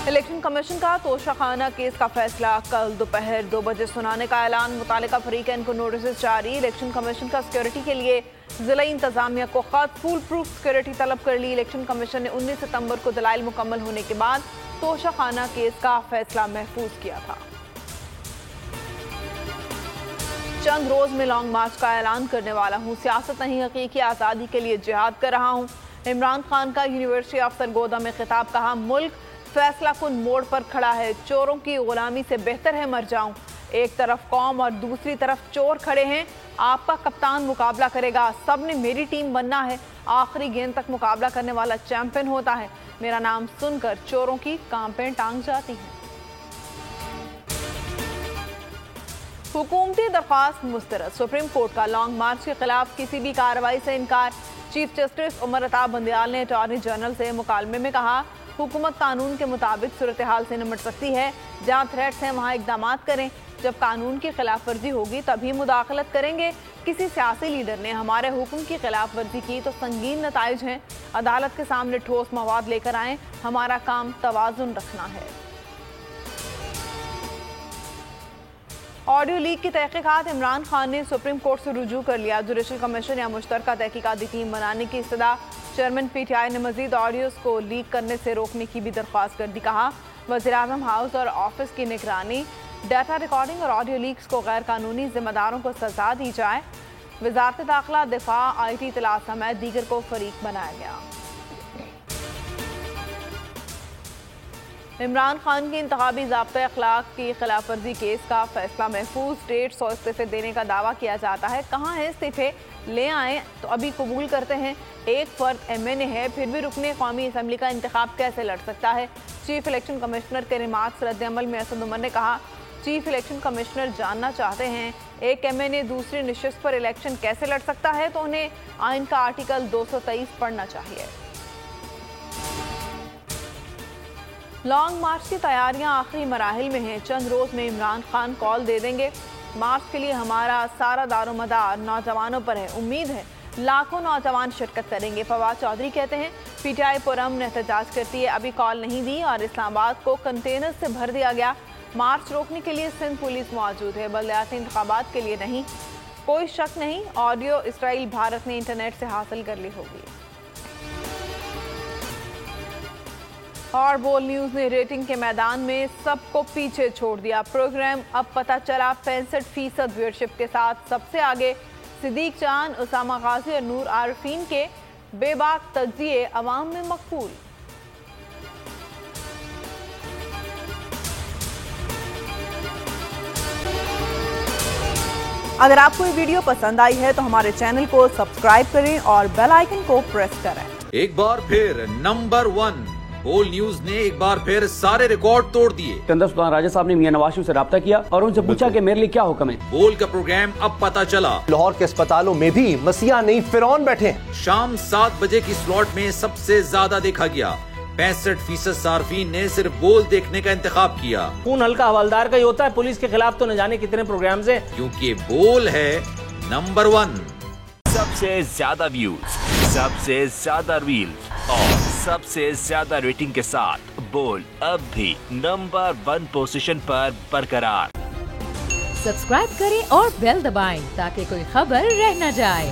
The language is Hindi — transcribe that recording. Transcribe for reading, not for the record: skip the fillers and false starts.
इलेक्शन कमीशन का तोशाखाना केस का फैसला कल दोपहर 2 बजे सुनाने का ऐलान। मुतालिका फरीकैन को नोटिस जारी। इलेक्शन कमीशन का सिक्योरिटी के लिए जिला इंतजामिया को खत। फुल प्रूफ सिक्योरिटी तलब कर ली। इलेक्शन कमीशन ने 19 सितंबर को दलाइल मुकम्मल होने के बाद तोशाखाना केस का फैसला महफूज किया था। चंद रोज में लॉन्ग मार्च का ऐलान करने वाला हूँ। सियासत नहीं, हकीकी आज़ादी के लिए जिहाद कर रहा हूँ। इमरान खान का यूनिवर्सिटी ऑफ सरगोदा में खिताब। कहा, मुल्क फैसला कुन मोड़ पर खड़ा है। चोरों की गुलामी से बेहतर है मर जाऊं। एक तरफ कौम और दूसरी तरफ चोर खड़े हैं। आपका कप्तान मुकाबला करेगा। सब ने मेरी टीम बनना है। आखिरी गेंद तक मुकाबला करने वाला चैंपियन होता है। मेरा नाम सुनकर चोरों की कांपें टांग जाती हैं। हुकूमती दरख्वास्त मुस्तरद। सुप्रीम कोर्ट का लॉन्ग मार्च के खिलाफ किसी भी कार्रवाई से इनकार। चीफ जस्टिस उमर अता बंदयाल ने अटॉर्नी जनरल से मुकालमे में कहा, हुकूमत कानून के मुताबिक सूरत हाल से निपट सकती है। जहाँ थ्रेट्स हैं वहाँ इकदाम करें। जब कानून की खिलाफ वर्जी होगी तभी मुदाखलत करेंगे। किसी सियासी लीडर ने हमारे हुक्म की खिलाफ वर्जी की तो संगीन नताइज हैं। अदालत के सामने ठोस मवाद लेकर आएँ। हमारा काम तवाजुन रखना है। ऑडियो लीक की तहकीकात। इमरान खान ने सुप्रीम कोर्ट से रुजू कर लिया। जुडिशल कमीशन या मुश्तरका तहकीकाती टीम बनाने की इस्तदा। चेयरमैन PTI ने मजीद ऑडियोज को लीक करने से रोकने की भी दरख्वास्त कर दी। कहा, वज़ीर-ए-आज़म हाउस और ऑफिस की निगरानी, डाटा रिकॉर्डिंग और ऑडियो लीक्स को गैर कानूनी जिम्मेदारों को सजा दी जाए। वज़ारत दाखिला, दिफा, IT इत्तलात समेत दीगर को फरीक बनाया गया। इमरान खान की इंतखाबी ज़ाब्ते अखलाक की खिलाफ वर्जी केस का फैसला महफूज। 150 इस्तीफे देने का दावा किया जाता है। कहाँ है इस्तीफे? ले आए तो अभी कबूल करते हैं। एक फर्द MNA है, फिर भी रुकने कौमी असम्बली का इंतखाब कैसे लड़ सकता है? चीफ इलेक्शन कमिश्नर के रिमार्क्स रद्द अमल में असद उमर ने कहा, चीफ इलेक्शन कमिश्नर जानना चाहते हैं एक MNA दूसरी नशिस्त पर इलेक्शन कैसे लड़ सकता है, तो उन्हें आइन का आर्टिकल 223 पढ़ना चाहिए। लॉन्ग मार्च की तैयारियां आखिरी मराहिल में हैं। चंद रोज में इमरान खान कॉल दे देंगे। मार्च के लिए हमारा सारा दारोमदार नौजवानों पर है। उम्मीद है लाखों नौजवान शिरकत करेंगे। फवाद चौधरी कहते हैं, PTI पुरअमन एहतजाज करती है, अभी कॉल नहीं दी और इस्लामाबाद को कंटेनर से भर दिया गया। मार्च रोकने के लिए सिंध पुलिस मौजूद है, बलदियाती इंतखाबात के लिए नहीं। कोई शक नहीं, ऑडियो इसराइल भारत ने इंटरनेट से हासिल कर ली होगी। और बोल न्यूज़ ने रेटिंग के मैदान में सबको पीछे छोड़ दिया। प्रोग्राम अब पता चला 65% व्यूअरशिप के साथ सबसे आगे। सिद्दीक चांद, उसामा गाजी और नूर आरफीन के बेबाक तज्जिए अवाम में मकबूल। अगर आपको ये वीडियो पसंद आई है तो हमारे चैनल को सब्सक्राइब करें और बेल आइकन को प्रेस करें। एक बार फिर नंबर 1 बोल न्यूज ने एक बार फिर सारे रिकॉर्ड तोड़ दिए। सिकंदर सुल्तान राजा साहब ने मियां नवाज शरीफ से रब्ता किया और उनसे पूछा कि मेरे लिए क्या हुक्म है। बोल का प्रोग्राम अब पता चला। लाहौर के अस्पतालों में भी मसीहा नहीं फिरौन बैठे हैं। शाम 7 बजे की स्लॉट में सबसे ज्यादा देखा गया। 65% सार्फिन ने सिर्फ बोल देखने का इंतखाब किया। खून हल्का हवलदार का ही होता है, पुलिस के खिलाफ तो न जाने कितने प्रोग्राम्स हैं। क्योंकि बोल है नंबर 1। सबसे ज्यादा व्यूज, सबसे ज्यादा रील्स और सबसे ज्यादा रेटिंग के साथ बोल अब भी नंबर 1 पोजीशन पर बरकरार। सब्सक्राइब करें और बेल दबाएं ताकि कोई खबर रह न जाए।